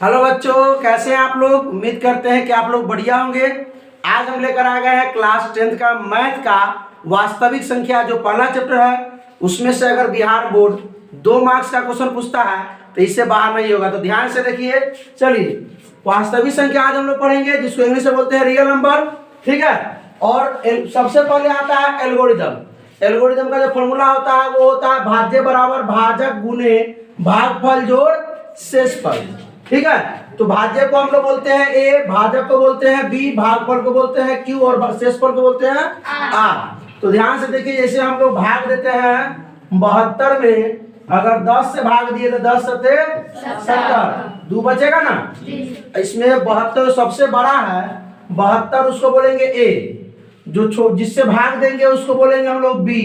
Hello बच्चों, कैसे हैं आप लोग। उम्मीद करते हैं कि आप लोग बढ़िया होंगे। आज हम लेकर आ गए हैं क्लास 10th का मैथ का वास्तविक संख्या जो पहला चैप्टर है। उसमें से अगर बिहार बोर्ड 2 मार्क्स का क्वेश्चन पूछता है तो इससे बाहर नहीं होगा, तो ध्यान से देखिए। चलिए, वास्तविक संख्या आज हम लोग पढ़ेंगे, जिसको इंग्लिश में बोलते हैं रियल नंबर। ठीक है। और सबसे पहले आता है एल्गोरिदम। एल्गोरिदम का जो फॉर्मूला होता है वो होता है भाज्य बराबर भाजक गुने भागफल जोड़ शेषफल। ठीक है। तो भाज्य को हम लोग बोलते हैं ए, भाजक को बोलते हैं बी, भागफल को बोलते हैं क्यू और शेषफल को बोलते हैं आर। तो ध्यान से देखिए, जैसे हम लोग भाग देते हैं 72 में, अगर 10 से भाग दिए तो 10 सत्ते 70, 2 बचेगा ना। इसमें 72 सबसे बड़ा है, 72 उसको बोलेंगे ए। जो जिससे भाग देंगे उसको बोलेंगे हम लोग बी।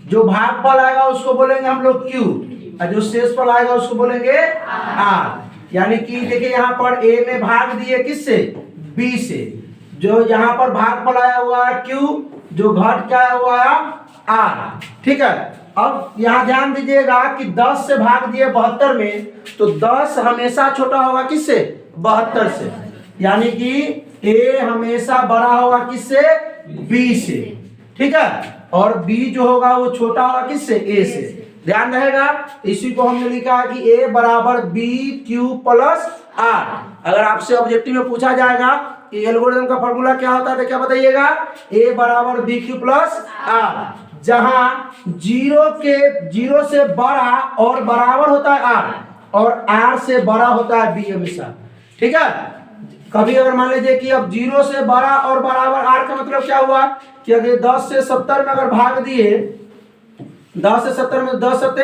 जो भागफल आएगा उसको बोलेंगे हम लोग क्यू, और जो शेषफल आएगा उसको बोलेंगे आर। यानी कि देखिए यहाँ पर ए में भाग दिए किससे, बी से। जो यहाँ पर भागफल आया हुआ है क्यू, जो घट क्या आया हुआ है आर। ठीक है। अब यहाँ ध्यान दीजिएगा कि 10 से भाग दिए 72 में, तो 10 हमेशा छोटा होगा किससे, 72 से। यानी कि ए हमेशा बड़ा होगा किससे, बी से। ठीक है। और बी जो होगा वो छोटा होगा किससे, ए से। ध्यान रहेगा। इसी को हमने लिखा है कि ए बराबर बी क्यू प्लस आर। अगर आपसे ऑब्जेक्टिव में पूछा जाएगा कि एल्गोरिथम का फॉर्मूला क्या होता है तो क्या बताइएगा, ए बराबर बी क्यू प्लस आर। जहां जीरो से बड़ा और बराबर होता है आर, और आर से बड़ा होता है बी हमेशा। ठीक है। कभी अगर मान लीजिए कि अब 0 से बड़ा और बराबर आर का मतलब क्या हुआ कि अगर 10 से 70 में अगर भाग दिए, 10 से 70 में 10 सत्ते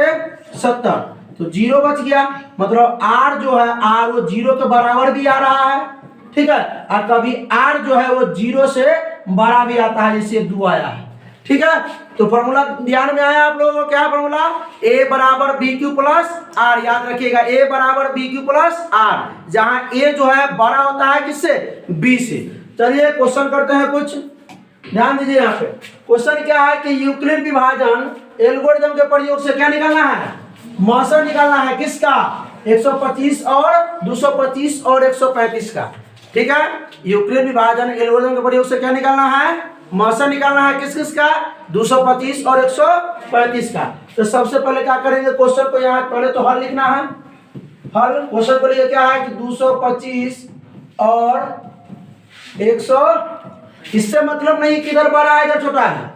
70, तो 0 बच गया। मतलब आर जो है, आर वो 0 के बराबर भी आ रहा है। ठीक है। और कभी आर जो है वो 0 से बड़ा भी आता है, जैसे 2 आया है। ठीक है। तो फॉर्मूला ध्यान में आया आप लोगों को, क्या फॉर्मूला, ए बराबर बी क्यू प्लस आर। याद रखिएगा, ए बराबर बी क्यू प्लस आर, जहां ए जो है बड़ा होता है किससे, बी से। चलिए क्वेश्चन करते हैं कुछ। ध्यान दीजिए यहाँ पे क्वेश्चन क्या है कि यूक्लिड विभाजन एल्गोरिथम के प्रयोग से क्या निकालना है, मौसम निकालना है। किसका, 125 और 225 और 135 का। ठीक है। यूक्लिड विभाजन एल्गोरिथम के प्रयोग से क्या निकालना है, मौसम निकालना है। किस किस का, 225 और 135 का। तो सबसे पहले क्या करेंगे, क्वेश्चन को यहाँ पहले तो हल लिखना है। हल क्वेश्चन को लिए क्या है कि 225 और 100, इससे मतलब नहीं किधर बड़ा है इधर छोटा है,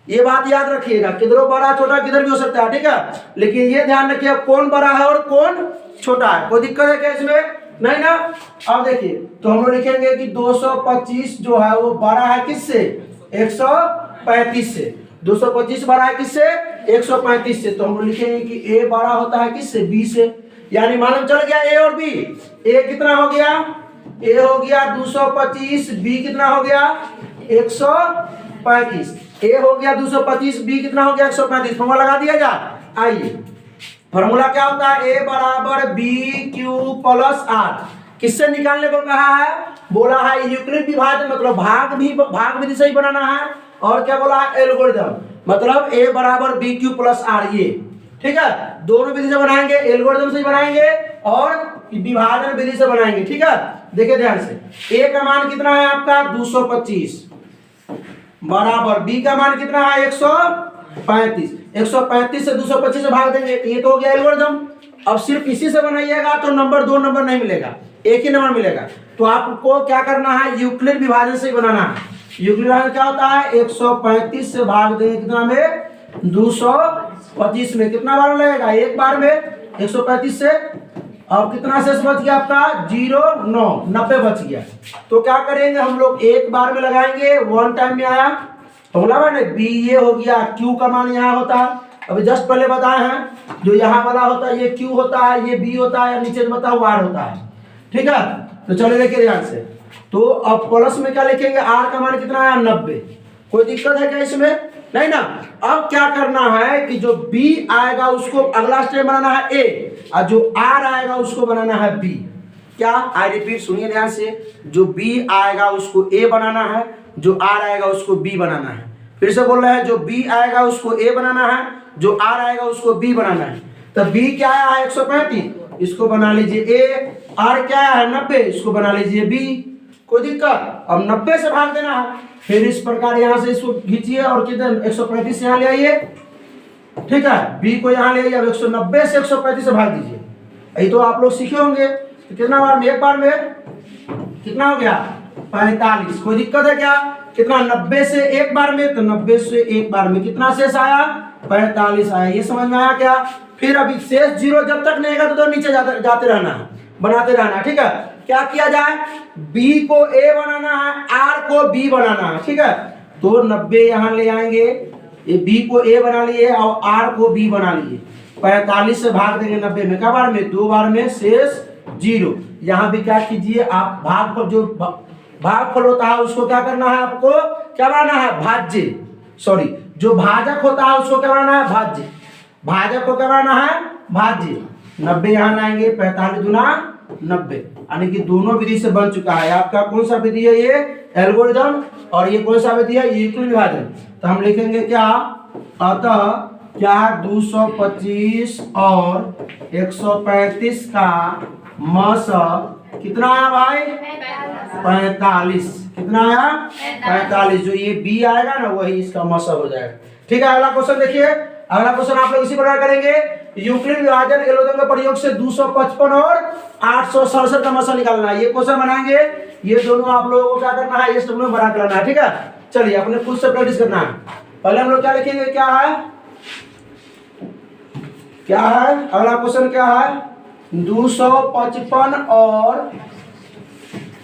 ये बात याद रखिएगा। किधरों बड़ा छोटा किधर भी हो सकता है। ठीक है। लेकिन ये ध्यान रखिए कौन बड़ा है और कौन छोटा है। कोई दिक्कत है क्या इसमें, नहीं ना। अब देखिए, तो हम लोग लिखेंगे कि 225 जो है वो बड़ा है किससे, 135 से। 225 बड़ा है किससे, 135 से। तो हम लोग लिखेंगे कि ए बड़ा होता है किससे, बी से। यानी मालूम चल गया ए और बी। ए कितना हो गया, ए हो गया 225, बी कितना हो गया 135। ए हो गया 225, बी कितना हो गया 135। फॉर्मूला लगा दिया जाए। आइए, फॉर्मूला क्या होता है, ए बराबर बी क्यू प्लस आर। किससे निकालने को कहा है, बोला है यूक्लिड विभाजन, मतलब भाग विधि से ही बनाना है। और क्या बोला है, एल्गोरिथम, मतलब ए बराबर बी क्यू प्लस आर। ये ठीक है, दोनों विधि से बनाएंगे, एल्गोरिथम से ही बनाएंगे और विभाजन विधि से बनाएंगे। ठीक है। देखिए ध्यान से, ए का मान कितना है आपका 225 बराबर बी का मान कितना है 135। 135 से 225 से भाग देंगे तो ये तो हो गया एल्गोरिथम। अब सिर्फ इसी से बनाइएगा तो नंबर 2 नंबर नहीं मिलेगा, एक ही नंबर मिलेगा। तो आपको क्या करना है, यूक्लिड विभाजन से ही बनाना है। यूक्लिड विभाजन क्या होता है, 135 से भाग देंगे कितना में, 225 में। कितना बार लगेगा, एक बार में 135 से। अब कितना शेष बच गया आपका 0, 9, 90 बच गया। तो क्या करेंगे हम लोग, एक बार में लगाएंगे, 1 टाइम में आया फॉर्मूला में बी, ये हो गया क्यू का मान यहाँ होता है। अभी जस्ट पहले बताए हैं, जो यहाँ वाला होता है ये क्यू होता है, ये बी होता है, नीचे बताया हुआ आर होता है। ठीक है। तो चलो देखिए ध्यान से, तो अब प्लस में क्या लिखेंगे, आर का मान कितना है 90। कोई दिक्कत है क्या इसमें, नहीं ना। अब क्या करना है कि जो बी आएगा उसको अगला स्टेप बनाना है ए, और जो आर आएगा उसको बनाना है बी। क्या, आई रिपीट, सुनिए ध्यान से, जो बी आएगा उसको ए बनाना है, जो आर आएगा उसको बी बनाना है। फिर से बोल रहे हैं, जो बी आएगा उसको ए बनाना है, जो आर आएगा उसको बी बनाना है। तो बी क्या आया है 135, इसको बना लीजिए ए, आर क्या है 90, इसको बना लीजिए बी, कोई दिक्कत। अब 90 से भाग देना है, फिर इस प्रकार यहाँ से इसको खींचिए और कितने 135 यहाँ ले आइए, ठीक है। बी को यहाँ ले आइए, अब 190 से 135 से भाग दीजिए। यही तो आप लोग सीखे होंगे। तो कितना बार में, एक बार में कितना हो गया 45, कोई दिक्कत है क्या? कितना 90 से एक बार में, तो 90 से एक बार में कितना शेष आया 45 आया। ये समझ में आया क्या? फिर अभी शेष 0 जब तक नहीं आएगा तो नीचे जाते रहना है, बनाते रहना है, ठीक है। क्या किया जाए, B को A बनाना है, R को B बनाना है, ठीक है। तो 90 यहाँ ले आएंगे, ये B को A बना लिए और R को B बना लिए। 45 से भाग देंगे 90 में, क्या बार में, 2 बार में, शेष 0। यहाँ भी क्या कीजिए आप, भागफल जो भागफल होता है उसको क्या करना है, आपको क्या बनाना है, भाज्य, सॉरी जो भाजक होता है उसको क्या बनाना है, भाज्य। भाजक को क्या बनाना है, भाज्य। 90 यहाँ लाएंगे, 45 दूना 90, यानी कि दोनों विधि से बन चुका है। आपका कौन सा विधि है, ये एल्गोरिथम, और ये कौन सा विधि है, यूक्लिड विभाजन। तो हम लिखेंगे क्या, अतः क्या 225 और 135 का मस कितना आया भाई, 45। कितना आया 45, जो ये बी आएगा ना वही इसका मस हो जाएगा, ठीक है। अगला क्वेश्चन देखिए, अगला क्वेश्चन आप लोग इसी प्रकार करेंगे। यूक्लिड विभाजन एल्गोरिथम के प्रयोग से 255 और 867 का मसा निकालना है। ये क्वेश्चन बनाएंगे, ये दोनों आप लोगों को क्या करना है, ये में बना कर लाना है, ठीक है। चलिए अपने खुद से प्रैक्टिस करना है। पहले हम लोग क्या लिखेंगे, क्या है, क्या है अगला क्वेश्चन क्या है, 255 और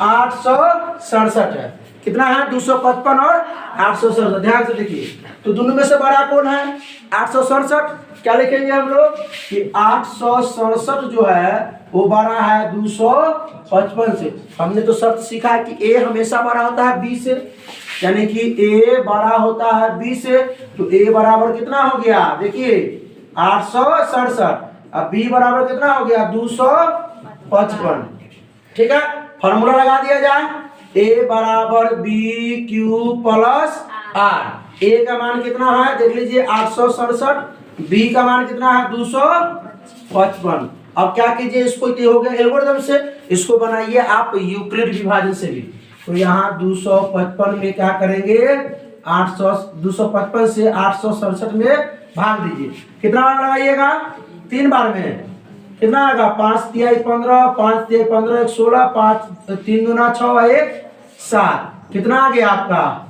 867 है। कितना है, 255 और 867। ध्यान से देखिए, तो दोनों में से बड़ा कौन है, 867। क्या लिखेंगे हम लोग कि 867 जो है वो बड़ा है 255 से। हमने तो शब्द सीखा है कि ए हमेशा बड़ा होता है बी से, यानी कि ए बड़ा होता है बी से। तो ए बराबर कितना हो गया, देखिए 867, अब बी बराबर कितना हो गया 255, ठीक है। फॉर्मूला लगा दिया जाए, ए बराबर बी क्यू प्लस आर। ए का मान कितना है, देख लीजिए 867, बी का मान कितना है 255। अब क्या कीजिए, इसको हो गया एल्गोरिथम से, इसको बनाइए आप यूक्लिड विभाजन से भी। तो यहाँ 255 में क्या करेंगे, 255 से 867 में भाग दीजिए। कितना बार लगाइएगा, 3 बार में। कितना आएगा, 5 तिहाई 15, 5 तिहाई 15, 16, 5 3 दूना 6, 1 7। कितना आ गया आपका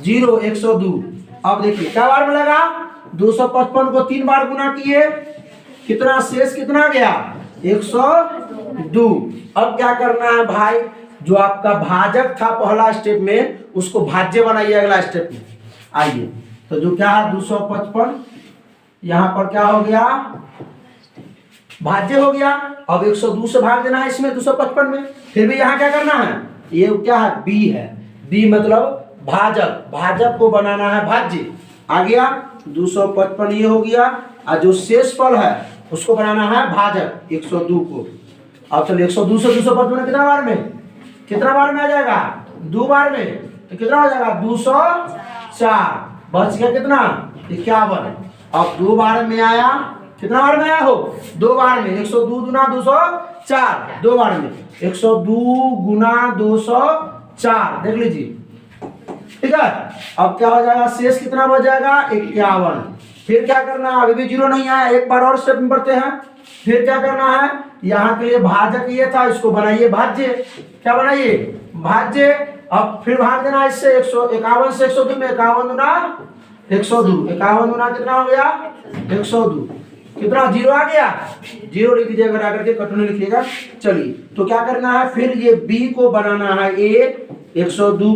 0, 102। अब देखिए क्या बार में लगा, 255 को 3 बार गुना किए, कितना शेष कितना गया 102। अब क्या करना है भाई, जो आपका भाजक था पहला स्टेप में उसको भाज्य बनाइए अगला स्टेप में। आइए, तो जो क्या है 255 यहाँ पर क्या हो गया, भाज्य हो गया। अब 102 से भाग देना है इसमें 255 में। फिर भी यहाँ क्या करना है, ये क्या है, बी है, बी मतलब भाजक, भाजक को बनाना है भाज्य। आ गया 255 ये हो गया, और जो शेष फल है उसको बनाना है भाजक 102 को। अब चलिए 102 से 255 कितना बार में, कितना बार में आ जाएगा, 2 बार में। तो कितना हो जाएगा 204, बच गया कितना 51। अब 2 बार में आया, कितना बार में आया हो, 2 बार में। 102 गुना 204, 2 बार में 102 गुना 204, देख लीजिए, ठीक है। अब क्या हो जाएगा, शेष कितना बच जाएगा 51। फिर क्या करना है, अभी भी 0 नहीं आया, एक बार और स्टेप में बढ़ते हैं। फिर क्या करना है, यहाँ के लिए भाजक ये था, इसको बनाइए भाज्य। क्या बनाइए, भाज्य। अब फिर भाग देना इससे 151 से 102 में, 51 गुना 102, 51 गुना कितना हो गया 102। कितना 0 आ गया, 0 लिख दीजिएगा, अगर आकर के कटने लिखिएगा। चलिए, तो क्या करना है, फिर ये बी को बनाना है, ए 102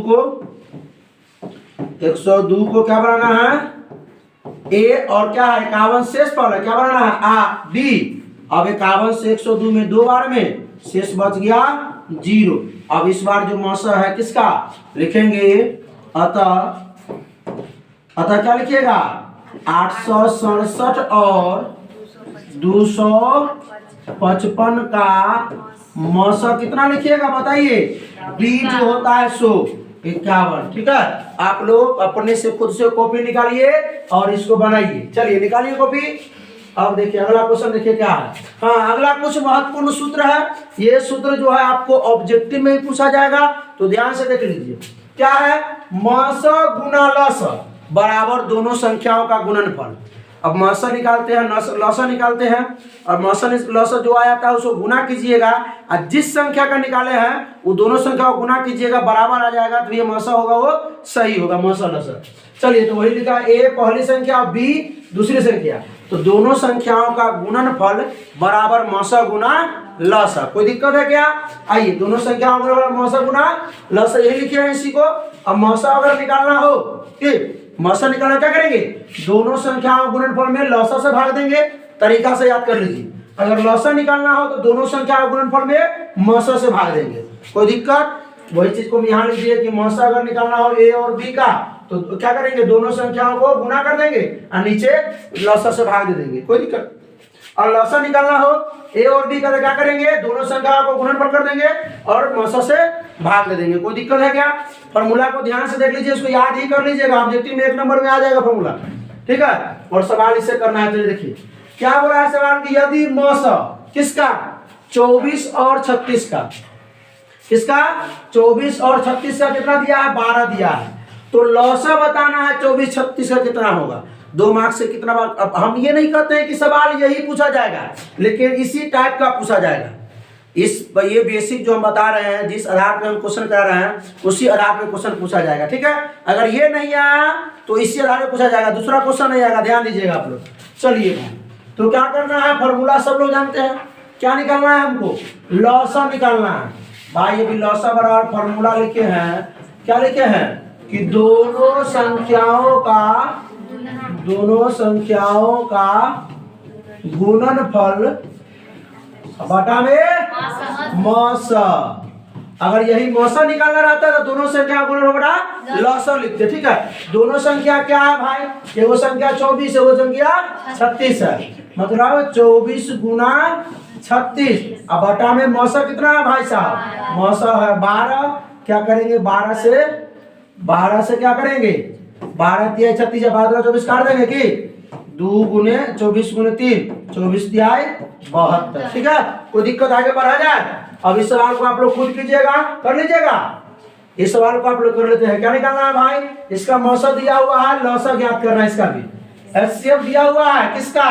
को क्या बनाना है, ए, और क्या है 51 शेष फल है, क्या बनाना है आ बी। अब 51 से 102 में 2 बार में, शेष बच गया 0। अब इस बार जो मौसा है किसका लिखेंगे, अतः क्या लिखिएगा 867 और 255 का मौसा कितना लिखिएगा बताइए, बी जो होता है 151, ठीक है। आप लोग अपने से खुद से कॉपी निकालिए और इसको बनाइए। चलिए निकालिए कॉपी, अब देखिए अगला क्वेश्चन देखिए क्या है। हाँ, अगला कुछ महत्वपूर्ण सूत्र है। ये सूत्र जो है आपको ऑब्जेक्टिव में ही पूछा जाएगा, तो ध्यान से देख लीजिए। क्या है? मस गुना लस बराबर दोनों संख्याओं का गुणनफल। अब मस निकालते हैं, लस निकालते हैं, और मस लस जो आया था उसको गुना कीजिएगा, और जिस संख्या का निकाले हैं वो दोनों संख्या को गुना कीजिएगा, बराबर आ जाएगा, तो ये मस होगा वो सही होगा, मस लस। चलिए, तो वही लिखा, ए पहली संख्या, बी दूसरी संख्या, तो दोनों संख्याओं का गुणनफल बराबर मस गुना लस। कोई दिक्कत है क्या? आइए, दोनों संख्याओं का बराबर मस गुना लस, यही लिखे हैं इसी को। अब मस अगर निकालना हो, ठीक, मस निकालना क्या करेंगे? दोनों संख्याओं गुणनफल में लसा से भाग देंगे। तरीका से याद कर लीजिए, अगर लसा निकालना हो तो दोनों संख्याओं गुणनफल में मस से भाग देंगे। कोई दिक्कत? वही चीज को यहाँ लीजिए कि मस अगर निकालना हो ए और बी का, तो क्या करेंगे? दोनों संख्याओं को गुना कर देंगे और नीचे लसा से भाग दे देंगे। कोई दिक्कत? और लसा निकालना हो ए और बी का, तो क्या करेंगे? दोनों संख्याओं को गुणनफल कर देंगे और मस से भाग दे देंगे। कोई दिक्कत है क्या? फॉर्मूला को ध्यान से देख लीजिए, इसको याद ही कर लीजिएगा, ऑब्जेक्टिव में 1 नंबर में आ जाएगा फॉर्मूला, ठीक है। और सवाल इससे करना है, तो देखिए क्या बोला है सवाल की, यदि मस किसका? 24 और 36 का, किसका? 24 और 36 का कितना दिया है? 12 दिया है। तो लसा बताना है 24 36 का कितना होगा। 2 मार्क्स से कितना बार। अब हम ये नहीं कहते हैं कि सवाल यही पूछा जाएगा, लेकिन इसी टाइप का पूछा जाएगा। ये बेसिक जो हम बता रहे हैं, जिस आधार पे हम क्वेश्चन करा रहे हैं, उसी आधार पे क्वेश्चन पूछा जाएगा, ठीक है। अगर ये नहीं आया तो इसी आधार पे पूछा जाएगा, दूसरा क्वेश्चन नहीं आएगा, ध्यान दीजिएगा आप लोग। चलिए, तो क्या करना है? फॉर्मूला सब लोग जानते हैं, क्या निकालना है हमको? लसा निकालना है भाई। ये भी लसा बराबर फॉर्मूला लिखे हैं, क्या लिखे हैं कि दोनों संख्याओं का गुणनफल बटा में मस। अगर यही मौसा निकालना रहता है तो दोनों संख्या गुणन बटा लसा लिखते, ठीक है। दोनों संख्या क्या है भाई? एगो संख्या 24 है, वो संख्या 36 है, मतलब 24 गुना 36। अब बटा में मौसा कितना है भाई साहब? मौसा है 12। क्या करेंगे? 12 से क्या करेंगे? 12 तिहाई 36 है, 12 24 काट देंगे कि 2 गुने 24 गुने 3, 24 तिहाई 72, ठीक है। कोई दिक्कत? आगे बढ़ा जाए। अब इस सवाल को आप लोग खुद कीजिएगा, कर लीजिएगा। इस सवाल को आप लोग कर लेते हैं। क्या निकालना है भाई? इसका मौसा दिया हुआ है, लौसा ज्ञात करना है। इसका भी एचसीएफ दिया हुआ है, किसका?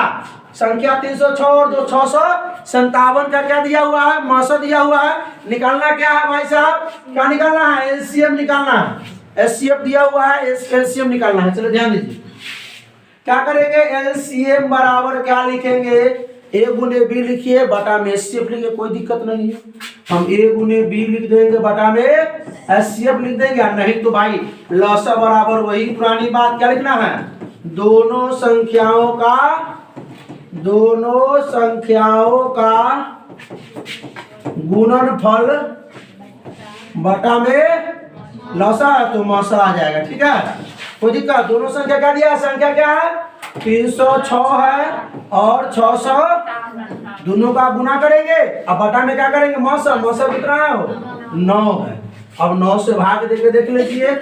संख्या 306 और 257 का क्या दिया हुआ है? मौसा दिया हुआ है। निकालना क्या है भाई साहब? क्या निकालना है? एलसीएम निकालना है। एचसीएफ दिया हुआ है, एलसीएम निकालना है। चलो ध्यान दीजिए, क्या करेंगे? एलसीएम बराबर क्या लिखेंगे? ए गुने बी लिखिए, बटा में एचसीएफ लिखिए, कोई दिक्कत नहीं है। हम ए गुने बी लिख देंगे, बटा में एचसीएफ लिख देंगे। नहीं तो भाई लसा बराबर वही पुरानी बात, क्या लिखना है? दोनों संख्याओं का गुणनफल बटा में लसा है तो मौसा आ जाएगा, ठीक है। कोई दिक्कत? दोनों संख्या क्या दिया? संख्या क्या है? 306 है और 600, दोनों का गुना करेंगे। अब बटा में क्या करेंगे? मौसा। मौसा कितना है? 9 है। अब 9 से भाग देके देख लीजिए,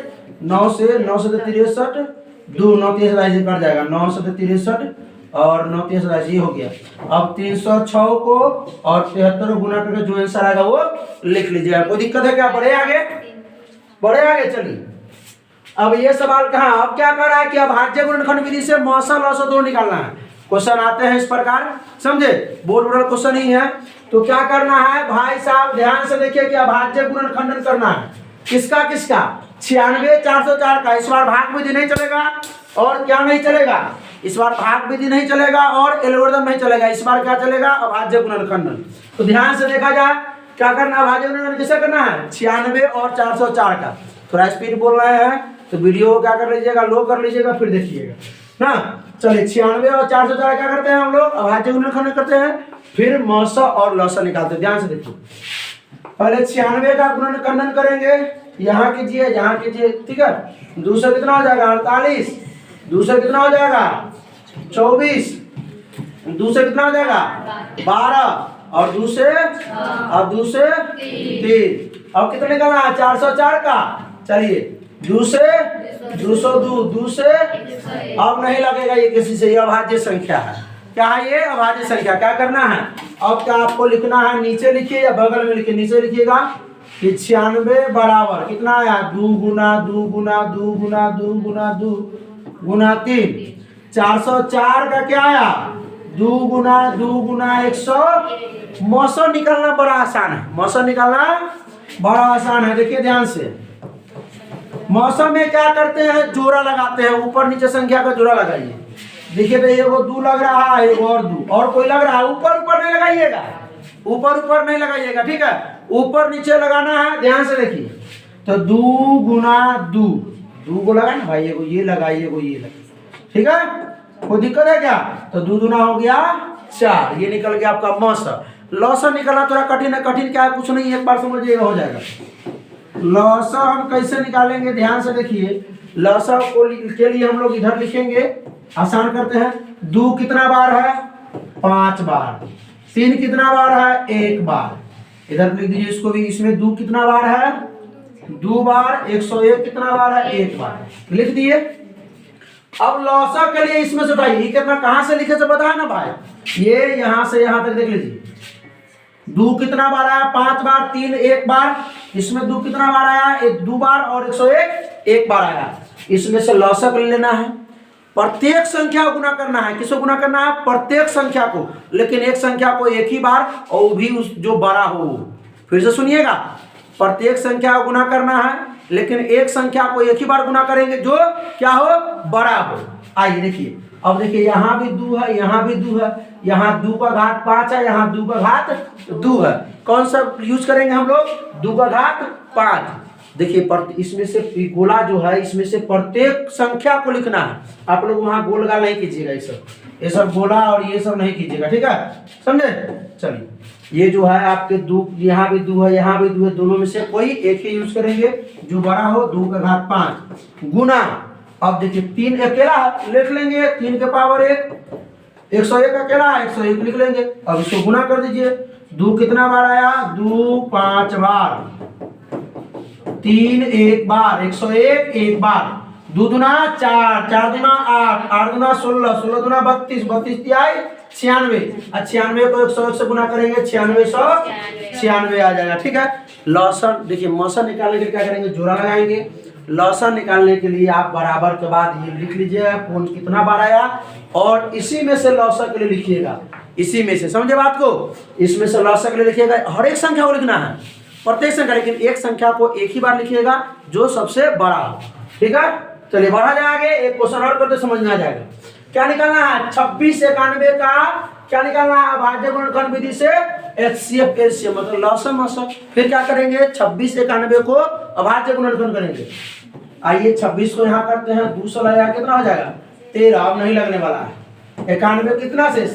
9 से 63, 2 9 33 कट जाएगा, 9 से 63 और 9 33 हो गया। अब 306 को और 73 गुना करके जो आंसर आएगा वो लिख लीजिएगा। कोई दिक्कत है क्या? बढ़े आगे चलिए। अब ये सवाल कहाँ? अब क्या कर रहा है कि अभाज्य गुणनखंड विधि से मौसा लौसा दोनों निकालना है। क्वेश्चन आते हैं इस प्रकार, समझे? बोर्ड बोर्ड क्वेश्चन ही है। तो क्या करना है भाई साहब? ध्यान से देखिए कि अभाज्य गुणनखंडन करना है। किसका? 96 404 का। इस बार भाग विधि नहीं चलेगा और क्या नहीं चलेगा? इस बार भाग विधि नहीं चलेगा और एल्गोरिथम नहीं चलेगा। इस बार क्या चलेगा? अभाज्य गुणनखंडन। तो ध्यान से देखा जाए, क्या करना है? अभाज्य गुणनखंडन किसे करना है? 96 और 404 का। थोड़ा स्पीड बोल रहे हैं तो वीडियो क्या कर लीजिएगा? लो कर लीजिएगा, फिर देखिएगा ना। चलिए, 96 और 404 क्या करते हैं हम लोग? अभाज्य गुणनखंडन करते हैं, फिर मौसा और लौसा निकालते हैं। ध्यान से देखिए, पहले 96 का गुणनखंडन करेंगे, यहाँ कीजिए, ठीक है। दूसरा कितना हो जाएगा? 48। दूसरा कितना हो जाएगा? 24। दूसरा कितना हो जाएगा? 12 और दूसरे 3। अब कितना निकालना है? 404 का। चलिए, दूसरे 202, दूसरे अब नहीं लगेगा ये किसी से, ये अभाज्य संख्या है। क्या है ये अभाज्य संख्या। क्या करना है अब, क्या आपको लिखना है, नीचे लिखिए या बगल में लिखिए, नीचे लिखिएगा कि 96 बराबर कितना आया, 2 गुना 2 गुना 2 गुना 2 गुना 2 गुना 3, 404 का क्या आया, 2 गुना 2 गुना 100। मौसम निकालना बड़ा आसान है, मौसम निकालना बड़ा आसान है। देखिए ध्यान से, मौसम में क्या करते हैं, जोड़ा लगाते हैं, ऊपर नीचे संख्या का जोड़ा लगाइए। देखिए तो ये वो 2 लग रहा है, एक और 2, और कोई लग रहा है, ऊपर ऊपर नहीं लगाइएगा, ऊपर ऊपर नहीं लगाइएगा, ठीक है, ऊपर नीचे लगाना है। ध्यान से देखिए, तो 2 गुना 2, 2 को लगा ना भाई, ये को ये लगाइए, को ये लगाइए, ठीक है, कोई दिक्कत है क्या। तो 2 दूना हो गया 4, ये निकल गया आपका मौसम। लौसम निकलना थोड़ा कठिन है, कठिन क्या है कुछ नहीं, एक बार समझिएगा हो जाएगा। लौसम हम कैसे निकालेंगे, ध्यान से देखिए, लौसम को के लिए हम लोग इधर लिखेंगे, आसान करते हैं। 2 कितना बार है, 5 बार। 3 कितना बार है, 1 बार। इधर लिख दीजिए इसको भी, इसमें 2 कितना बार है, 2 बार। 101 कितना बार है, 1 बार, लिख दिए। अब लौसम के लिए इसमें से भाई कितना कहां से लिखे से बताया ना भाई, ये यहां से यहां तक देख लीजिए। 2 कितना बार आया, 5 बार, 3 1 बार, इसमें 2 कितना बार आया, 2 बार, और 101 1 बार आया। इसमें से लौसक ले लेना है, प्रत्येक संख्या को गुना करना है। किसको गुना करना है, प्रत्येक संख्या को, लेकिन एक संख्या को एक ही बार, और वो भी उस जो बड़ा हो। फिर से सुनिएगा, प्रत्येक संख्या को गुना करना है, लेकिन एक संख्या को एक ही बार गुना करेंगे जो क्या हो, बड़ा हो। आइए देखिए, अब देखिए यहाँ भी 2 है, यहाँ भी 2 है, यहाँ 2 का घात 5 है, यहाँ 2 का घात 2 है। कौन सा यूज करेंगे हम लोग, 2 का घात 5। देखिए इसमें से गोला जो है, इसमें से प्रत्येक संख्या को लिखना है। आप लोग वहां गोल गाल नहीं कीजिएगा, ये सब गोला और ये सब नहीं कीजिएगा, ठीक है, समझे। चलिए, ये जो है आपके 2, यहाँ भी 2 है, यहाँ भी 2 है, दोनों में से कोई एक ही यूज करेंगे जो बड़ा हो। 2 का घात 5 गुना, अब देखिए 3 अकेला लिख लेंगे, 3 के पावर 1, 101 अकेला 101 लिख लेंगे। अब इसको गुना कर दीजिए, 2 कितना बार आया, 2 5 बार, 3 1 बार, 101 1 बार, 2 दूना 4, 4 दूना 8, 8 दूना 16, 16 दूना 32, 32 तिहाई 96, 96 को 101 से गुना करेंगे, 9696 आ जाएगा, ठीक है। लौसम देखिए, मौसम निकालने के लिए क्या करेंगे, जोड़ा लगाएंगे। लौसम निकालने के लिए आप बराबर के बाद ये लिख लीजिए कौन कितना बार आया, और इसी में से लौसम के लिए लिखिएगा, इसी में से, समझे बात को, इसमें से लौसम के लिए लिखिएगा। हर एक संख्या को लिखना है, प्रत्येक संख्या, लेकिन एक संख्या को एक ही बार लिखिएगा जो सबसे बड़ा हो, ठीक है। चलिए बढ़ा जाएगा, एक क्वेश्चन और करते समझ में आ जाएगा। क्या निकालना है, 26 91 का क्या निकालना है, अभाज्य गुणनखंड विधि से एचसीएफ एलसीएम, मतलब लौसम मौसम। फिर क्या करेंगे, 26 91 को अभाज्य गुणनखंड करेंगे। आइए 26 को यहाँ करते हैं, 200 लगाया कितना हो जाएगा, 13, अब नहीं लगने वाला है। 91 कितना से,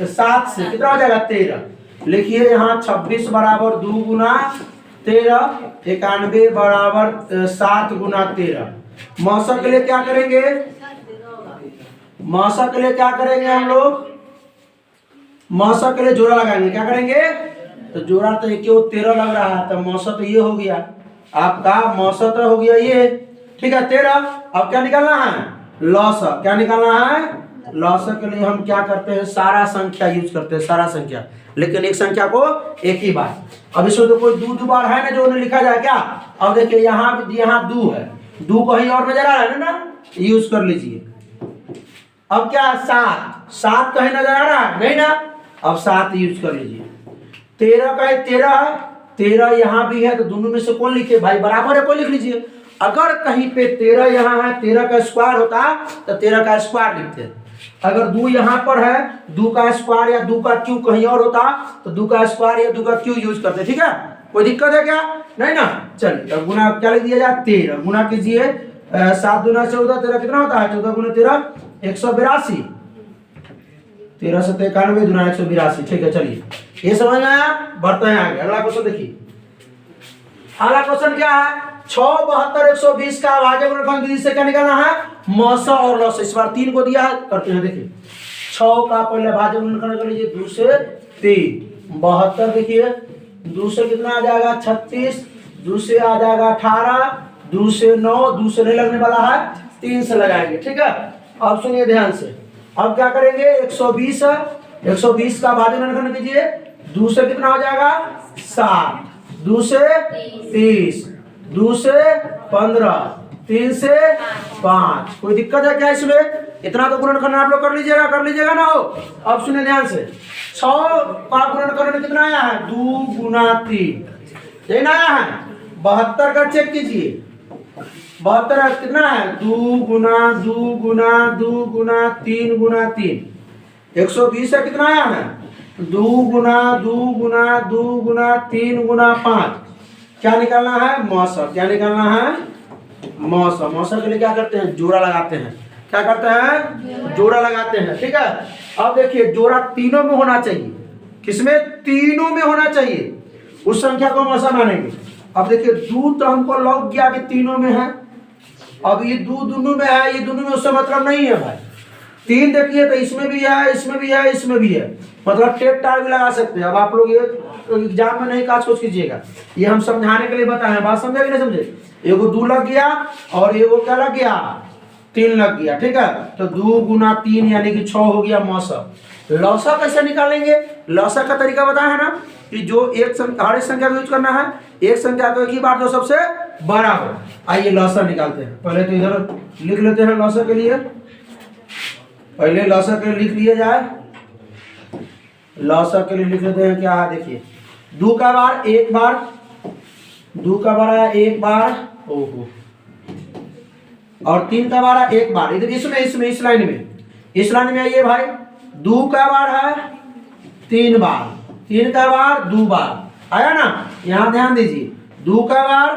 7 से कितना हो जाएगा, 13। लिखिए यहाँ 26 बराबर 2 गुना 13, 91 बराबर 7 गुना 13। मौसम के लिए क्या करेंगे, मौसम के लिए क्या करेंगे हम लोग, मौसम के लिए जोड़ा लगाएंगे। क्या करेंगे, तो जोड़ा तो क्यों 13 लग रहा है, तो मौसम तो ये हो गया आपका, मौसम तो हो गया ये, ठीक है 13। अब क्या निकालना है, लौसम। क्या निकालना है, लौसम के लिए हम क्या करते हैं, सारा संख्या यूज करते हैं, सारा संख्या, लेकिन एक संख्या को एक ही बार। अब इसमें तो कोई 2 बार है ना जो उन्हें लिखा जाए क्या। अब देखिए यहाँ 2 है, 2 कहीं और नजर आ रहा है ना, यूज कर लीजिए। अब क्या 7 कहीं नजर आ रहा है नहीं ना, अब 7 यूज कर लीजिए। 13 का 13 यहाँ भी है, तो दोनों में से कौन लिखे भाई, बराबर है, कोई लिख लीजिए। अगर कहीं पे 13 यहाँ है, 13 का स्क्वायर होता तो 13 का स्क्वायर लिखते। अगर 2 यहाँ पर है, 2 का स्क्वायर या 2 का क्यूब कहीं और होता तो 2 का स्क्वायर या 2 का क्यूब यूज करते, ठीक है। कोई दिक्कत है क्या, नहीं ना। चलिए गुना क्या लिख दिया जाए, 13 गुना कीजिए, 7 दूना 14, 13 कितना होता है, 14 गुना 13 182, 13 से 91 दूना 182, ठीक है। चलिए ये समझ में आया, बढ़ते हैं आगे। अगला क्वेश्चन देखिए, अगला क्वेश्चन क्या है, 6 72 120 का अभाज्य गुणनखंड विधि से क्या निकालना है, मौसम और लौसम। इस बार 3 को दिया है, करते हैं। देखिए 6 का पहले अभाज्य गुणनखंड कर लीजिए, 2 से 3 72, देखिए 2 से कितना आ जाएगा 36, 2 से आ जाएगा 18, 2 से 9, 2 से नहीं लगने वाला है, 3 से लगाएंगे, ठीक है। अब सुनिए ध्यान से, अब क्या करेंगे, 120 है, 120 का भाज्य गुणनखंड कीजिए, 2 से कितना हो जाएगा 7, 2 से 30, 2 से 15, 3 से 5। कोई दिक्कत है क्या इसमें? इतना तो गुणनखंड आप लोग कर लीजिएगा ना हो। अब सुनिए ध्यान से, 100 का गुणनखंड कितना आया है, 2 गुना 3, यही ना आया है। 72 का चेक कीजिए, 72 कितना है, 2 गुना 2 गुना 2 गुना 3 गुना 3। 120 का कितना आया है, 2 गुना 2 गुना 2 गुना 3 गुना 5। क्या निकालना है, मौसम। क्या निकालना है, मौसम। मौसम के लिए क्या करते हैं, जोड़ा लगाते हैं। क्या करते हैं, जोड़ा लगाते हैं। ठीक है, अब देखिए जोड़ा तीनों में होना चाहिए। किसमें, तीनों में होना चाहिए, उस संख्या को मौसम मानेंगे। अब देखिए 2 तो हमको लग गया कि तीनों में है, अब ये 2 दोनों में है, ये दोनों में उससे मतलब नहीं है भाई। 3 देखिए तो इसमें भी है, इसमें भी है, इसमें भी है, मतलब टेट टार भी लगा सकते हैं। अब आप लोग ये एग्जाम में नहीं काज सोच कीजिएगा, ये हम समझाने के लिए बताए हैं। बात समझे कि नहीं समझे? एगो 2 लग गया और एगो क्या लग गया, 3 लग गया। ठीक है, तो 2 गुना 3 यानी कि 6 हो गया मौसम। लौसा कैसे निकालेंगे, लौसा का तरीका बताया है ना कि जो हर एक संख्या को यूज करना है, एक संख्या को एक ही बार जो सबसे बड़ा हो। आइए लौसा निकालते हैं। पहले तो इधर लिख लेते हैं लौसा के लिए, पहले लौसा के लिए लिख लिया जाए। लौसा के लिए लिख लेते हैं क्या है, देखिए 2 का बार एक बार, 2 का बार आया एक बार, ओहो, और 3 का बार एक बार। इधर इसमें इस लाइन में आइए भाई, 2 का बार है 3 बार, 3 का बार 2 बार आया ना। यहाँ ध्यान दीजिए, 2 का बार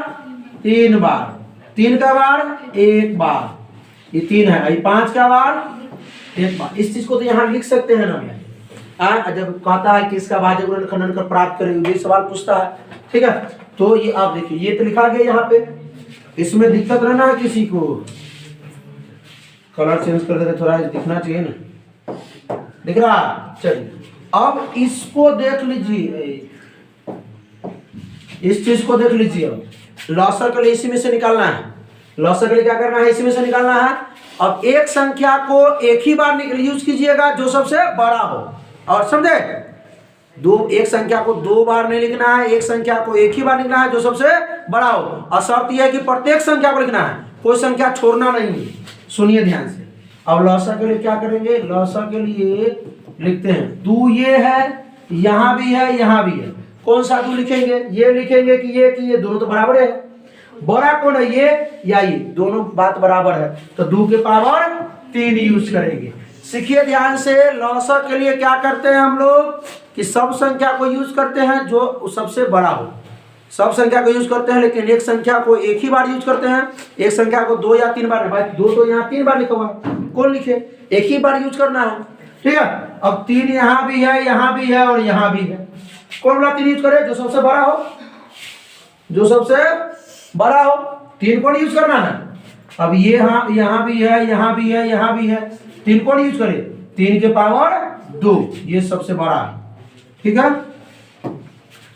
3 बार, 3 का बार 1 बार, ये 3 है, ये 5 का बार 1 बार। इस चीज को तो यहाँ लिख सकते हैं ना। जब कहता है कि इसका भाज्य गुणनखंड कर प्राप्त करें, ये सवाल पूछता है। ठीक है, तो ये आप देखिए ये तो लिखा गया यहाँ पे, इसमें दिक्कत रहना है किसी को, कलर चेंज कर देते थोड़ा दिखना चाहिए ना, दिख रहा। चलिए अब इसको देख लीजिए, इस चीज को देख लीजिए। अब लौसा के लिए इसी में से निकालना है, लौसा के लिए क्या करना है, इसी में से निकालना है। अब एक संख्या को एक ही बार यूज कीजिएगा जो सबसे बड़ा हो, और समझे, एक संख्या को 2 बार नहीं लिखना है, एक संख्या को एक ही बार लिखना है जो सबसे बड़ा हो। और शर्त यह है कि प्रत्येक संख्या को लिखना है, कोई संख्या छोड़ना नहीं है। सुनिए ध्यान से। अब लौसा के लिए क्या करेंगे, लौसा के लिए लिखते हैं 2 ये है, यहाँ भी है, यहाँ भी है। कौन सा 2 लिखेंगे, ये लिखेंगे कि ये दोनों तो बराबर है। बड़ा कौन है, ये या ये, दोनों बात बराबर है, तो 2 के पावर 3 यूज करेंगे। सीखिए ध्यान से। लौसा के लिए क्या करते हैं हम लोग कि सब संख्या को यूज करते हैं जो सबसे बड़ा हो, सब संख्या को यूज करते हैं, लेकिन एक संख्या को एक ही बार यूज करते हैं। एक संख्या को 2 या 3 बार, भाई 2 तो यहाँ 3 बार लिखा हुआ, कौन लिखे, एक ही बार यूज करना है। ठीक है, अब 3 यहाँ भी है, यहाँ भी है और यहाँ भी है। कौन वाला 3 यूज करे, जो सबसे बड़ा हो, जो सबसे बड़ा हो, 3 कौन यूज करना है। अब ये यहाँ भी है, यहाँ भी है, यहाँ भी है, 3 कौन यूज करे, 3 के पावर 2, ये सबसे बड़ा है। ठीक है,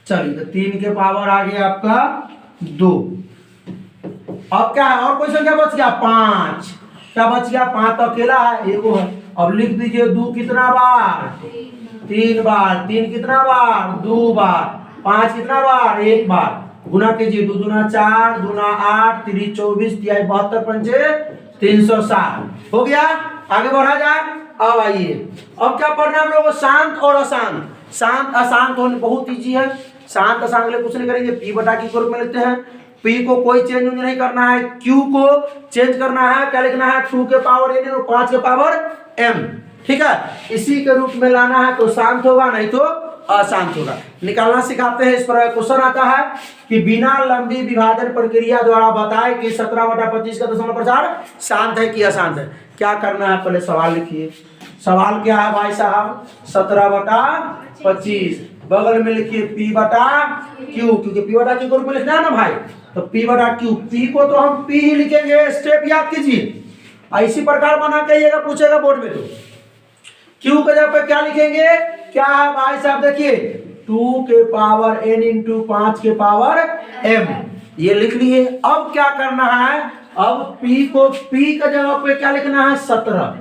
चलिए तो 3 के पावर आ गया आपका 2। अब क्या है, और कोई संख्या बच गया 5, क्या बच गया, 5 तो अकेला है, एगो है। अब लिख दीजिए 2 कितना बार, 3 बार, 3 कितना बार, 2 बार, 5 कितना बार, 1 बार। गुना कीजिए, 2 दूना 4, दूना 8, 3 24, 3 72, 5 360 हो गया। आगे बढ़ा जाए। अब आइए, अब क्या पढ़ना है हम लोगों को, शांत और अशांत। शांत अशांत होने बहुत ईजी है। शांत अशांत के लिए कुछ नहीं करेंगे, पी बटा क्यू के रूप में लेते हैं। पी को कोई चेंज नहीं करना है, क्यू को चेंज करना है। क्या लिखना है, 2 के पावर n और 5 के पावर m। ठीक है, इसी के रूप में लाना है तो शांत होगा, नहीं तो अशांत होगा। निकालना सिखाते हैं। इस पर क्वेश्चन आता है कि बिना लंबी विभाजन प्रक्रिया द्वारा बताए कि 17/25 का दशमलव प्रचार शांत है कि अशांत है। क्या करना है, पहले सवाल लिखिए। सवाल क्या है भाई साहब, 17/25, बगल में लिखिए पी बटा क्यू, क्योंकि पी बटा क्यू के रूप में लिखना है ना भाई, तो पी बटा क्यू। पी को तो हम पी ही लिखेंगे, स्टेप याद कीजिए। इसी प्रकार बना के आइएगा, पूछेगा बोर्ड में। तो क्यू के जगह पे क्या लिखेंगे, क्या है भाई साहब, देखिए 2 के पावर n इंटू 5 के पावर m, ये लिख लिए। अब क्या करना है, अब p को p का जगह पे क्या लिखना है, 17।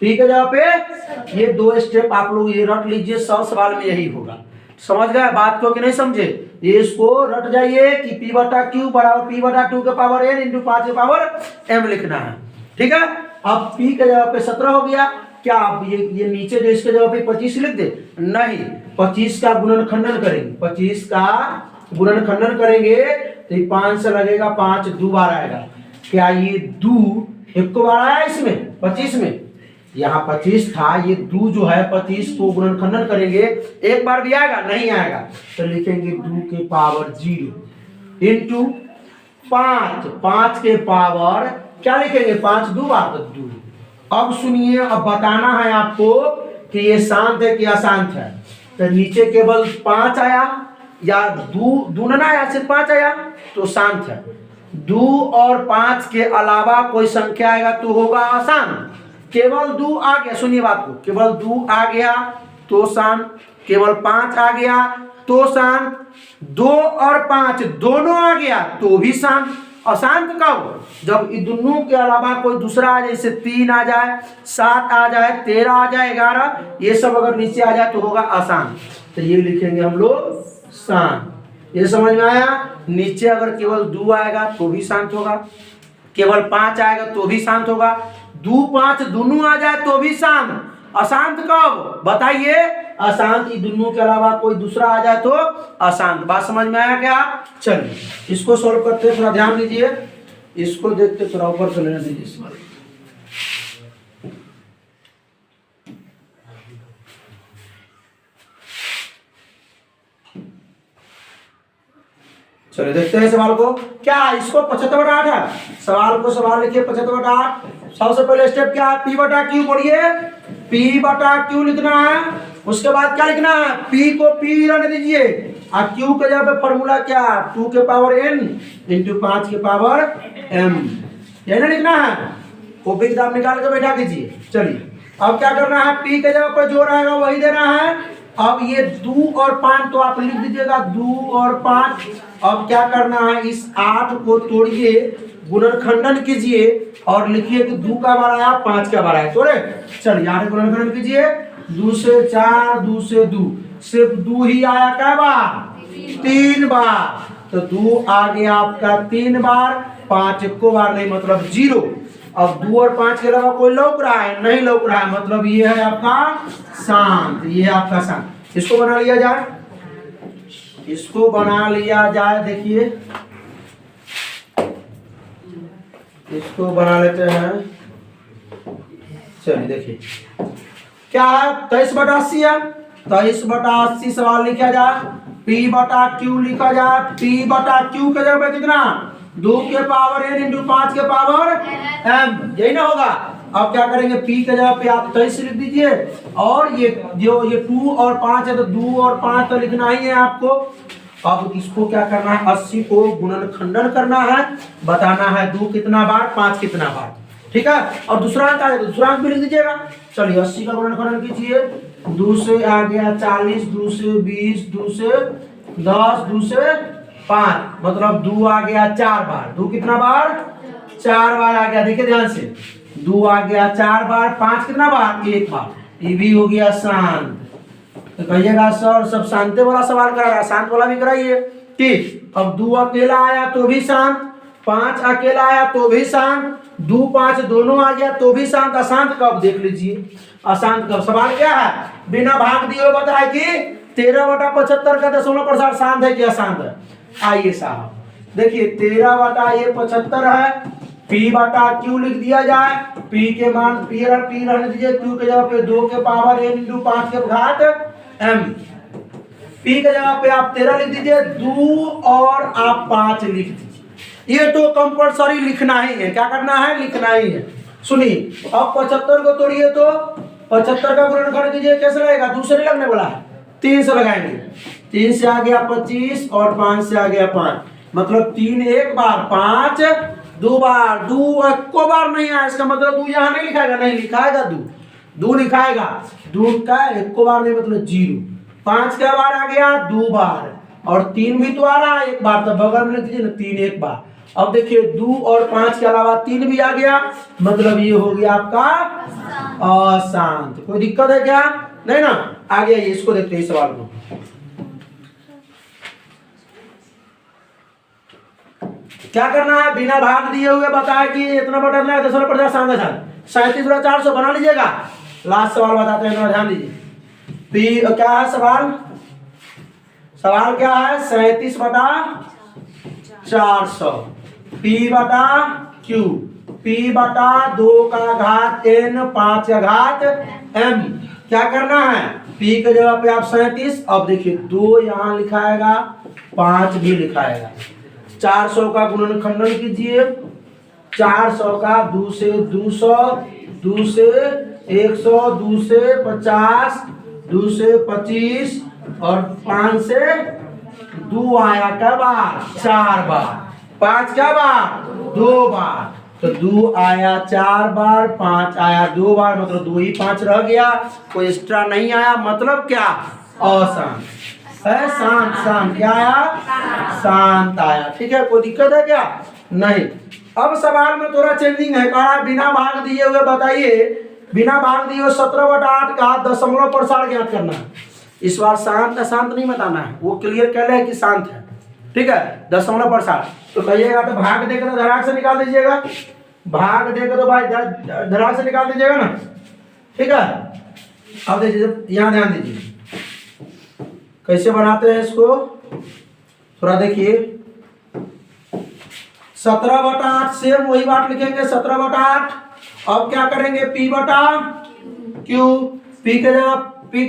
पी के जगह पे ये 2 स्टेप आप लोग ये रट लीजिए, सब सवाल में यही होगा। समझ गए बात को कि नहीं समझे? ये इसको रट जाइए कि पी बटा क्यू बराबर पी बटा 2 के पावर n इंटू 5 के पावर m लिखना है। ठीक है, अब पी के जगह पे 17 हो गया। क्या आप ये नीचे जो इसके जगह पे 25 लिख दे? नहीं, 25 का गुणनखंडन करेंगे, 25 का गुणनखंडन करेंगे तो 5 से लगेगा 5 2 बार आएगा। क्या ये 2 एक को बार आया इसमें 25 में? यहाँ 25 था, ये 2 जो है 25 को गुणनखंडन करेंगे एक बार भी आएगा? नहीं आएगा। तो लिखेंगे 2 के पावर 0 इंटू 5 के पावर क्या लिखेंगे? 5 2 बार तो 2। अब सुनिए, अब बताना है आपको कि ये शांत है कि अशांत है। तो नीचे केवल 5 आया या 2 ना आया, सिर्फ 5 आया तो शांत है। 2 और 5 के अलावा कोई संख्या आएगा तो होगा अशांत। केवल 2 आ गया, सुनिए बात को, केवल 2 आ गया तो शांत, केवल 5 आ गया तो शांत, 2 और 5 दोनों आ गया तो भी शांत। अशांत कब? जब इन दोनों के अलावा कोई दूसरा आ जाए, जैसे 3 आ जाए, 7 आ जाए, 13 आ जाए, 11, ये सब अगर नीचे आ जाए तो होगा अशांत। तो ये लिखेंगे हम लोग शांत। ये समझ में आया? नीचे अगर केवल 2 आएगा तो भी शांत होगा, केवल 5 आएगा तो भी शांत होगा, 2 5 दोनों आ जाए तो भी शांत। अशांत कब बताइए? अशांत ये दोनों के अलावा कोई दूसरा आ जाए तो अशांत। बात समझ में आया क्या? चलिए इसको सॉल्व करते हैं, थोड़ा ध्यान दीजिए, इसको देखते थोड़ा ऊपर से लेने दीजिए। चलिए देखते हैं सवाल को। क्या इसको 75/8 है? सवाल को सवाल लिखिए 75/8। सबसे पहले स्टेप क्या है? पी बटा क्यू पढ़िए, पी बटा क्यू लिखना है। उसके बाद क्या लिखना है? पी को पी रहने दीजिए और क्यू के जगह पे फॉर्मूला क्या? 2 के पावर n इंटू 5 के पावर m, यही ना लिखना है। कॉपी किताब निकाल के बैठा कीजिए। चलिए अब क्या करना है? पी के जगह पर जो रहेगा वही देना है। अब ये 2 और 5 तो आप लिख दीजिएगा 2 और 5। अब क्या करना है? इस 8 को तोड़िए, गुणनखंडन कीजिए और लिखिए कि 2 का बार आया 5 का बार आया। तोड़े चलिए 8 गुणनखंडन कीजिए, 2 से 4, 2 से 2, सिर्फ 2 ही आया क्या बार? 3 बार। तो 2 आ गया आपका 3 बार, 5 एको बार नहीं, मतलब 0। अब 2 और 5 के अलावा कोई लौक रहा है? नहीं लौक रहा है, मतलब ये है आपका शांत, ये है आपका शांत। इसको बना लिया जाए, इसको बना लिया जाए। देखिए इसको बना लेते हैं। चलिए देखिए क्या है? 23/80 है। 23/80 सवाल लिखा जाए, पी बटा क्यू लिखा जाए। पी बटा क्यू के जगह पे कितना? 2 के पावर n इंटू 5 के पावर m, यही ना होगा। अब क्या करेंगे? पी के जगह पे आप 23 लिख दीजिए और ये जो ये 2 और 5 है तो 2 और 5 तो लिखना ही है आपको। अब इसको क्या करना है? 80 को गुणनखंडन करना है, बताना है 2 कितना बार, 5 कितना बार। ठीक है, और दूसरा अंक आ जाए तो दूसरा अंक भी लिख दीजिएगा। चलिए 80 का गुणनखंडन कीजिए, 2 से आ गया 40, 2 से 20, 2 से 10, 2 से 5, मतलब 2 आ गया 4 बार। 2 कितना बार? 4 बार आ गया। देखिए ध्यान से, 2 आ गया 4 बार, 5 कितना बार? 1 बार। ये भी हो गया शांत। तो कहिएगा सर सब शांति वाला सवाल करा रहा है, शांत वाला भी कराइए। ठीक, अब 2 अकेला आया तो भी शांत, 5 अकेला आया तो भी शांत, 2 5 दोनों आ गया तो भी शांत। अशांत कब? देख लीजिए अशांत कब। सवाल क्या है? बिना भाग दिए बताए कि 13/75 का 0.5% शांत है कि अशांत है। आइए साहब देखिए 13/75 है, पी बटा क्यू लिख दिया जाए। पी के मान पी रहने दीजिए, क्यू के जगह पे 2 के पावर n इंटू 5 के घात m। पी के जगह पे आप 13 लिख दीजिए, 2 और आप 5 लिख दीजिए। ये तो कंपलसरी लिखना ही है। क्या करना है? लिखना ही है। सुनिए अब 75 को तोड़िए तो 75 का गुणनखंड कीजिए, कैसे लगेगा? 2 से नहीं लगने वाला है, 3 से लगाएंगे। 3 से आ गया 25 और 5 से आ गया 5, मतलब 3 एक बार, 5 2 बार। 2 एको बार नहीं आया, इसका मतलब 2 यहाँ नहीं लिखाएगा, नहीं लिखाएगा 2 लिखाएगा। 2 का एको बार नहीं, मतलब 0। 5 का बार आ गया 2 बार और 3 भी तो आ रहा है 1 बार, तो बगल में लिख दीजिए ना 3 एक बार। अब देखिए 2 और 5 के अलावा 3 भी आ गया, मतलब ये हो गया आपका अशांत। कोई दिक्कत है क्या? नहीं ना। आगे आइए, इसको देखते हैं इस सवाल को। क्या करना है? बिना भाग दिए हुए बताया कि इतना बटन है 10% शांत 37/400 बना लीजिएगा। लास्ट सवाल बताते हैं, ध्यान दीजिए। पी क्या है सवाल? सवाल क्या है? 37/400 पी बटा क्यू, पी बटा 2 का घात n 5 का घात m। क्या करना है? पी के जगह पे आप 37, अब देखिए 2 यहाँ लिखाएगा, 5 भी लिखाएगा। 400 का गुणनखंडन कीजिए। 400 का 2 से 200, 2 से 100, 2 से 50, 2 से 25 और 5 से 2 आया क्या बार? 4 बार। 5 क्या बार? 2 बार। तो 2 आया 4 बार, 5 आया 2 बार, मतलब 2 ही 5 रह गया, कोई एक्स्ट्रा नहीं आया। मतलब क्या? अशांत है। शांत, शांत क्या आया? शांत आया। ठीक है, कोई दिक्कत है क्या? नहीं। अब सवाल में थोड़ा चेंजिंग है। कहा बिना भाग दिए हुए बताइए, बिना भाग दिए हुए 17/8 का दशमलव प्रसार ज्ञात करना है। इस बार शांत अशांत नहीं बताना है, वो क्लियर कह रहे हैं कि शांत है। ठीक है, दशमलव प्रसार तो कहिएगा तो भाग देकर तो धराक से निकाल दीजिएगा, भाग देकर तो भाई धराक से निकाल दीजिएगा ना। ठीक है, अब देखिए यहाँ ध्यान दीजिए कैसे बनाते हैं इसको, थोड़ा देखिए। 17/8 सेम वही बात लिखेंगे, 17/8। अब क्या करेंगे? पी बटा क्यू, पी के जगह पी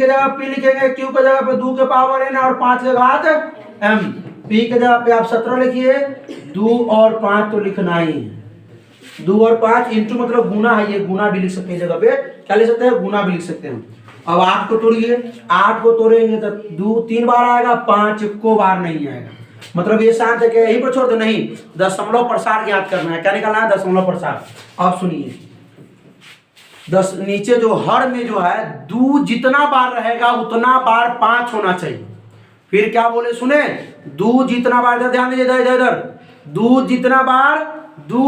लिखेंगे, क्यू के जगह पे 2 के पावर n और 5 के घात m। पी के जगह पे आप 17 लिखिए, 2 और 5 तो लिखना ही है। 2 और 5 इंटू मतलब गुना है, ये गुना भी लिख सकते हैं, जगह पे क्या लिख सकते हैं? गुना भी लिख सकते हैं। अब 8 को तोड़िए, 8 को तोड़ेंगे तो 2 3 बार आएगा, 5 को बार नहीं आएगा। मतलब ये शांत है कि यहीं पर छोड़ दो? नहीं, दशमलव प्रसार ज्ञात करना है। क्या निकालना है? दशमलव प्रसार। अब सुनिए, 10 नीचे जो हर में जो है 2 जितना बार रहेगा उतना बार 5 होना चाहिए। फिर क्या बोले सुने? 2 जितना बार, इधर ध्यान दीजिए, इधर 2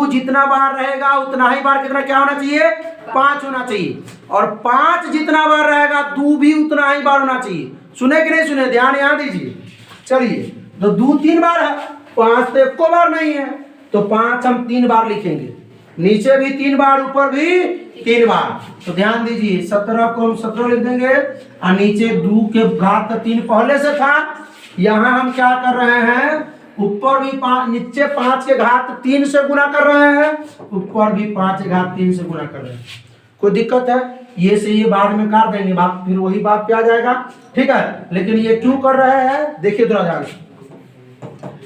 जितना बार रहेगा उतना ही बार कितना क्या होना चाहिए? 5 होना चाहिए। और 5 जितना बार रहेगा 2 भी उतना ही बार होना चाहिए। सुने कि नहीं सुने? ध्यान यहाँ दीजिए। चलिए, तो 2 3 बार है, 5 तो एको बार नहीं है, तो 5 हम 3 बार लिखेंगे। नीचे भी 3 बार, ऊपर भी 3 बार। तो ध्यान दीजिए, 17 को हम 17 लिख देंगे और नीचे 2 के घात 3 पहले से था। यहाँ हम क्या कर रहे हैं? ऊपर भी 5, नीचे 5 के घात 3 से गुना कर रहे हैं, ऊपर भी 5 के घात 3 से गुना कर रहे हैं। कोई दिक्कत है? ये से ये बाद में काट देंगे, बात फिर वही बात पे आ जाएगा। ठीक है, लेकिन ये क्यों कर रहे हैं देखिए थोड़ा ध्यान से।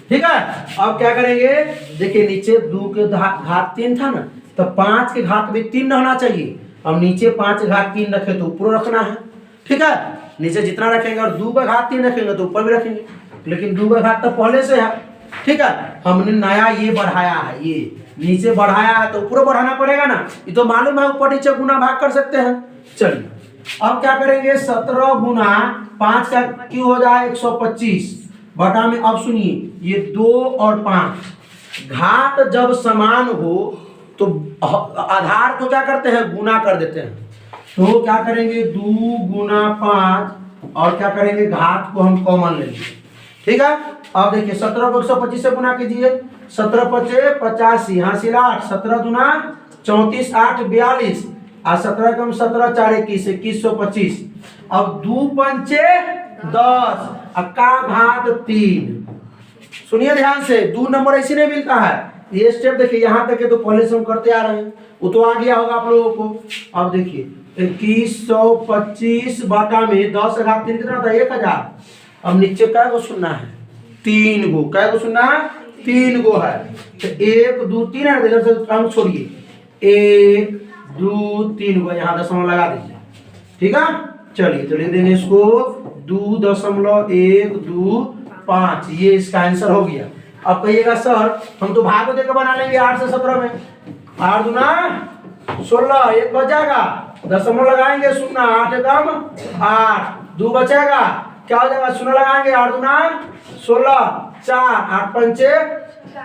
ठीक है, अब क्या करेंगे? देखिए नीचे 2 के घात 3 था ना, तो 5 के घात भी 3 रहना चाहिए। अब नीचे 5 के घात 3 रखे तो ऊपर रखना है। ठीक है, नीचे जितना रखेंगे और 2 का घात 3 रखेंगे तो ऊपर भी रखेंगे, लेकिन 2 का घात तो पहले से है। ठीक है, हमने नया ये बढ़ाया है, ये नीचे बढ़ाया है तो ऊपर बढ़ाना पड़ेगा ना, ये तो मालूम है, ऊपर नीचे गुना भाग कर सकते हैं। चलिए अब क्या करेंगे? 17 गुना 5 का क्यों हो जाए 125 बटा में। अब सुनिए, ये 2 और 5 घात जब समान हो तो आधार को क्या करते हैं? गुना कर देते हैं। तो क्या करेंगे? 2 गुना 5 और क्या करेंगे? घात को हम कॉमन लेंगे। ठीक है, अब देखिए 17 को 125 से गुना कीजिए। 17 पचे 85, हासिल 8, 17 दुना 34, 8 42 और 17 कम 17 4 21, 2125। अब 2 पंचे 10 का घात 3। सुनिए ध्यान से, 2 नंबर ऐसे नहीं मिलता है। ये स्टेप देखिए, यहाँ तक के तो पहले से हम करते आ रहे हैं, वो तो आ गया होगा आप लोगों को। अब देखिए 2125 बटा में 10 का घात 3 कितना था? 1000। अब नीचे क्या को सुनना है? 3 गो। क्या को सुनना है? 3 गो है। तो 1 2 3 है, इधर से काम छोड़िए, 1 2 3 गो यहाँ दशमलव लगा दीजिए। ठीक है, चलिए तो लिख देंगे इसको 2.125। ये इसका आंसर हो गया। अब कहिएगा सर हम तो भाग देकर बना लेंगे 8 से 17 में, 8 दूना 16, 1 बचेगा, दशमलव लगाएंगे, शून्य 8 कम 8, 2 बचेगा, क्या हो जाएगा? शून्य लगाएंगे, 8 दूना 16, 4, 8 पंचे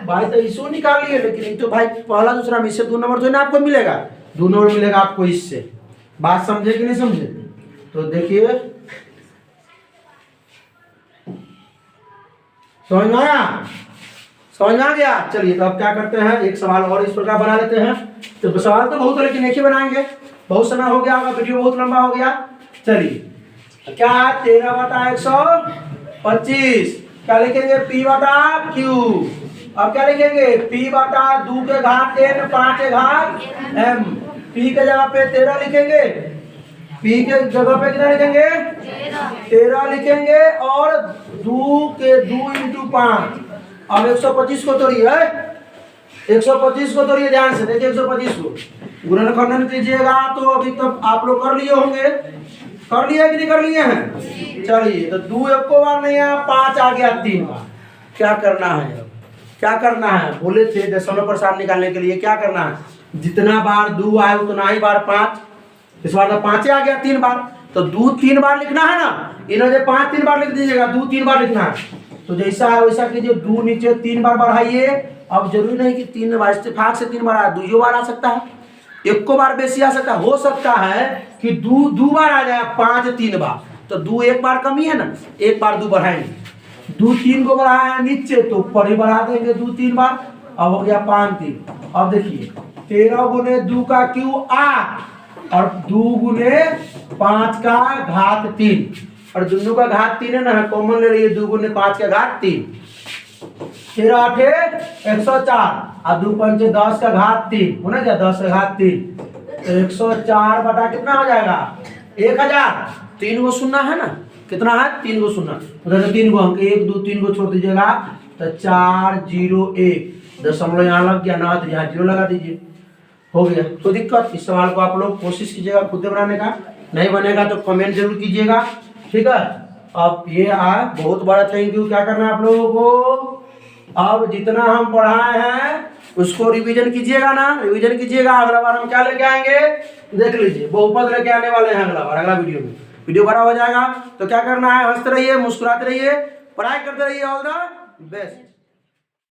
भाई तो इसको निकाल लिए। लेकिन तो भाई पहला दूसरा में इससे 2 नंबर जो है ना आपको मिलेगा, 2 नंबर मिलेगा आपको इससे। बात समझे कि नहीं समझे? तो देखिए, समझ में आया? समझ में आ गया? चलिए तो अब क्या करते हैं, एक सवाल और इस प्रकार बना लेते हैं। तो सवाल तो बहुत, लेकिन एक ही बनाएंगे, बहुत समय हो गया होगा, वीडियो बहुत लंबा हो गया। चलिए क्या 13/125 क्या लिखेंगे? P बटा Q। अब क्या लिखेंगे? P बटा 2 के घात n 5 के घात m। P के जगह पे 13 लिखेंगे, P के जगह पे कितना लिखेंगे? 13 लिखेंगे, और 2 इंटू 5। अब 125 को तोड़िए, 125 को तोड़िए, ध्यान से देखिए, 125 को गुणनखंडन कीजिएगा। तो अभी तक आप लोग कर लिए होंगे, कर लिए कि नहीं कर लिए हैं? चलिए तो 2 एक को बार नहीं आया, 5 आ गया 3 बार। क्या करना है अब? क्या करना है? बोले थे दशमलव प्रसाद निकालने के लिए क्या करना है? जितना बार 2 आए उतना ही बार 5। इस बार तो 5 आ गया 3 बार, तो 2 3 बार लिखना है ना। इन्होंने 5 3 बार लिख दीजिएगा, 2 3 बार लिखना है। तो जैसा है वैसा कीजिए, 2 नीचे 3 बार बढ़ाइए। अब जरूरी नहीं कि 3 बार, इत्तेफाक से 3 बार आया, 2 बार आ सकता है, 1 को बार बेसी आ सकता है। हो सकता है कि 2 बार आ जाए, 5 3 बार, तो 2 एक बार कमी है ना, 1 बार 2 बढ़ाएंगे। 2 3 को बढ़ाया नीचे तो ऊपर ही बढ़ा देंगे 2 3 बार। अब हो गया 5 3। अब देखिए 13 गुने 2 का क्यू 8, और 2 गुने 5 का घात 3, और दोनों का घात 3 है ना, कॉमन ले रही है। 2 गुने 5 का घात 3, 13 8 104, और 2 5 10 का घात 3 होना क्या? 10 का घात 3, तो 104 बटा कितना हो जाएगा? 1000। 3 को सुनना है ना, कितना है? 3 को सुनना, मतलब 3 को अंक 1 2 3 को छोड़ दीजिएगा, तो 4 0 1 दशमलव यहाँ लग गया ना, तो यहाँ 0 लगा दीजिए, हो गया। तो दिक्कत, इस सवाल को आप लोग कोशिश कीजिएगा खुद बनाने का, नहीं बनेगा तो कमेंट जरूर कीजिएगा, ठीक है। अब ये बहुत बड़ा थैंक यू। क्या करना है आप लोगों को? अब जितना हम पढ़ाए हैं उसको रिवीजन कीजिएगा ना, रिवीजन कीजिएगा। अगला बार हम क्या लेके आएंगे देख लीजिए, बहुपद लेके आने वाले हैं अगला बार, अगला वीडियो में। वीडियो बड़ा हो जाएगा तो क्या करना है? हंसते रहिए, मुस्कुराते रहिए, पढ़ाई करते रहिए। All the best.